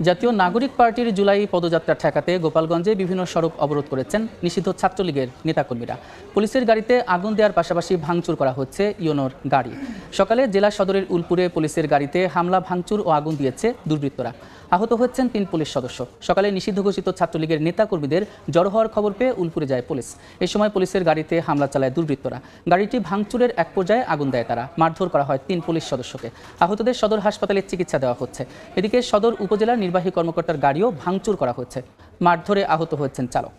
জাতীয় নাগরিক পার্টির জুলাই পদযাত্রা ঠেকাতে গোপালগঞ্জে বিভিন্ন সড়ক অবরোধ করেছেন নিষিদ্ধ ছাত্রলীগের নেতাকর্মীরা। পুলিশের গাড়িতে আগুন দেওয়ার পাশাপাশি ভাঙচুর করা হচ্ছে ইউনোর গাড়ি। সকালে জেলা সদরের উলপুরে পুলিশের গাড়িতে হামলা, ভাঙচুর ও আগুন দিয়েছে দুর্বৃত্তরা। আহত হচ্ছেন 3 পুলিশ সদস্য। সকালে নিষিদ্ধ ঘোষিত ছাত্রলীগের নেতাকর্মীদের জড়ো হওয়ার খবর পেয়ে উলপুরে যায় পুলিশ। এই সময় পুলিশের গাড়িতে হামলা চালায় দুর্বৃত্তরা। গাড়িটি ভাঙচুরের এক পর্যায়ে আগুন দেয় তারা। মারধর করা হয় 3 পুলিশ সদস্যকে। আহতদের সদর হাসপাতালে চিকিৎসা দেওয়া হচ্ছে। এদিকে সদর উপজেলার নির্বাহী কর্মকর্তার গাড়িও ভাঙচুর করা হচ্ছে। মারধরে আহত হয়েছেন চালক।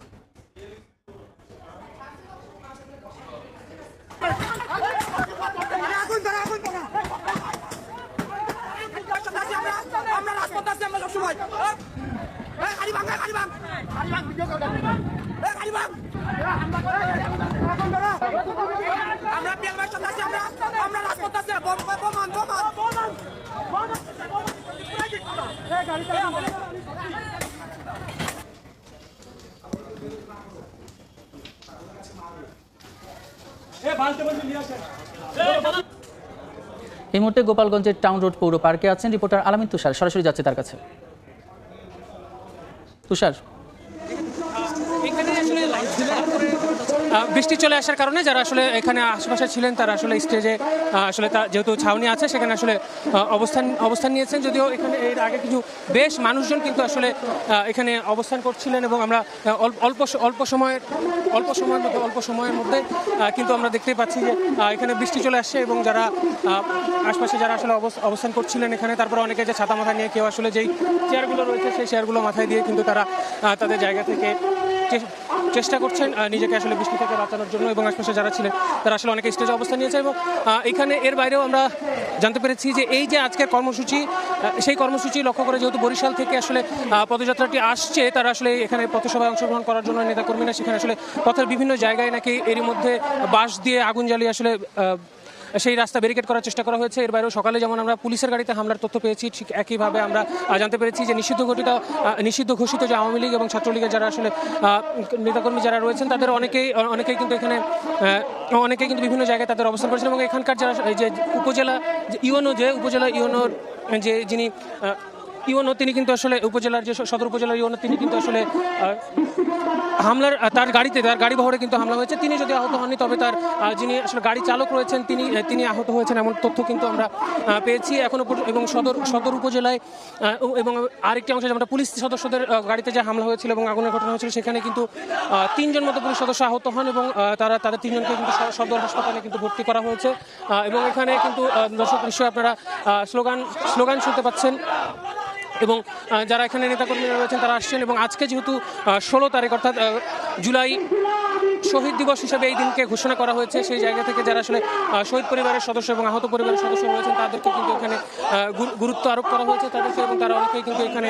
এই মুহূর্তে গোপালগঞ্জের টাউন রোড পৌর পার্কে আছেন রিপোর্টার আলামিন তুষার। সরাসরি যাচ্ছে তার কাছে। তুষার, বৃষ্টি চলে আসার কারণে যারা আসলে এখানে আশেপাশে ছিলেন তারা আসলে স্টেজে আসলে যেহেতু ছাউনি আছে সেখানে আসলে অবস্থান নিয়েছেন। যদিও এখানে এর আগে কিছু বেশ মানুষজন কিন্তু আসলে এখানে অবস্থান করছিলেন এবং আমরা অল্প সময়ের মধ্যে কিন্তু আমরা দেখতেই পাচ্ছি যে এখানে বৃষ্টি চলে আসছে এবং যারা আশপাশে যারা আসলে অবস্থান করছিলেন এখানে, তারপরে অনেকে যে ছাতা মাথায় নিয়ে কেউ আসলে যেই চেয়ারগুলো রয়েছে সেই চেয়ারগুলো মাথায় দিয়ে কিন্তু তারা তাদের জায়গা থেকে চেষ্টা করছেন নিজেকে আসলে বৃষ্টি থেকে বাঁচানোর জন্য। এবং আশপাশে যারা ছিলেন তারা আসলে অনেকে স্টেজে অবস্থান নিয়েছে। এবং এখানে এর বাইরেও আমরা জানতে পেরেছি যে এই যে আজকের কর্মসূচি, সেই কর্মসূচি লক্ষ্য করে যেহেতু বরিশাল থেকে আসলে পদযাত্রাটি আসছে, তারা আসলে এখানে পথসভায় অংশগ্রহণ করার জন্য নেতাকর্মীরা সেখানে আসলে পথের বিভিন্ন জায়গায় নাকি এরই মধ্যে বাঁশ দিয়ে আগুন জ্বালিয়ে আসলে সেই রাস্তা ব্যারিকেড করার চেষ্টা করা হয়েছে। এর বাইরেও সকালে যেমন আমরা পুলিশের গাড়িতে হামলার তথ্য পেয়েছি, ঠিক একইভাবে আমরা জানতে পেরেছি যে নিষিদ্ধ ঘোষিত যে আওয়ামী লীগ এবং ছাত্রলীগের যারা আসলে নেতাকর্মী যারা রয়েছেন তাদের অনেকেই কিন্তু এখানে কিন্তু বিভিন্ন জায়গায় তাদের অবস্থান করেছেন। এবং এখানকার যারা যে উপজেলা ইউনোর যিনি ইউনো, তিনি কিন্তু আসলে উপজেলার যে সদর উপজেলার ইউনো, তিনি কিন্তু আসলে হামলার তার গাড়ি বহরে কিন্তু হামলা হয়েছে। তিনি যদি আহত হননি, তবে তার যিনি আসলে গাড়ি চালক রয়েছেন তিনি আহত হয়েছেন এমন তথ্য কিন্তু আমরা পেয়েছি এখনো। এবং সদর উপজেলায় এবং আরেকটি অংশে যেমন পুলিশ সদস্যদের গাড়িতে যে হামলা হয়েছিল এবং আগুনের ঘটনা হয়েছিল, সেখানে কিন্তু 3 জন মতো পুলিশ সদস্য আহত হন এবং তাদের 3 জনকে কিন্তু সদর হাসপাতালে কিন্তু ভর্তি করা হয়েছে। এবং এখানে কিন্তু দর্শক নিশ্চয়ই আপনারা স্লোগান শুনতে পাচ্ছেন এবং যারা এখানে নেতাকর্মীরা রয়েছেন তারা আসছেন। এবং আজকে যেহেতু 16 তারিখ অর্থাৎ জুলাই শহীদ দিবস হিসেবে এই দিনকে ঘোষণা করা হয়েছে, সেই জায়গা থেকে যারা আসলে শহীদ পরিবারের সদস্য এবং আহত পরিবারের সদস্য রয়েছেন তাদেরকে কিন্তু এখানে গুরুত্ব আরোপ করা হয়েছে তাদেরকে। এবং তারা অনেকেই কিন্তু এখানে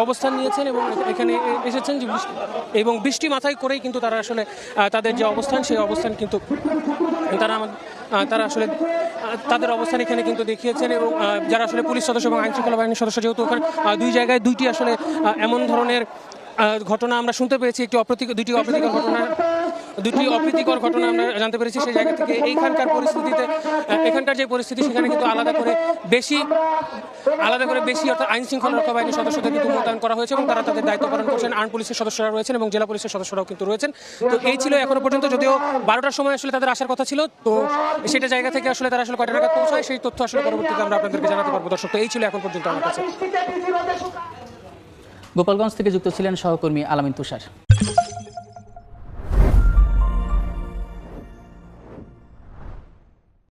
অবস্থান নিয়েছেন এবং এখানে এসেছেন এবং বৃষ্টি মাথায় করেই কিন্তু তারা আসলে তাদের যে অবস্থান, সেই অবস্থান কিন্তু তারা আসলে তাদের অবস্থান এখানে কিন্তু দেখিয়েছেন। এবং যারা আসলে পুলিশ সদস্য এবং আইনশৃঙ্খলা বাহিনীর সদস্য, যেহেতু ওখানে 2 জায়গায় 2টি আসলে এমন ধরনের ঘটনা আমরা শুনতে পেয়েছি, দুটি অপ্রীতিকর ঘটনা আমরা জানতে পেরেছি, সেই জায়গা থেকে এখানকার যে পরিস্থিতি সেখানে কিন্তু আলাদা করে বেশি অর্থাৎ আইন শৃঙ্খলা রক্ষা বাহিনীর সদস্যদের কিন্তু মোতায়েন করা হয়েছে এবং তারা তাদের দায়িত্ব পালন করছেন। আর্ম পুলিশের সদস্যরা রয়েছেন এবং জেলা পুলিশের সদস্যরাও কিন্তু রয়েছেন। তো এই ছিল এখনো পর্যন্ত, যদিও 12টার সময় আসলে তাদের আসার কথা ছিল, তো সেটা জায়গা থেকে আসলে তারা আসলে কয়টা নাগাদ পৌঁছায় সেই তথ্য আসলে পরবর্তীতে আমরা আপনাদেরকে জানাতে পারবো। দর্শক, তো এই ছিল এখন পর্যন্ত আমার কাছে। গোপালগঞ্জ থেকে যুক্ত ছিলেন সহকর্মী আলামিন তুষার।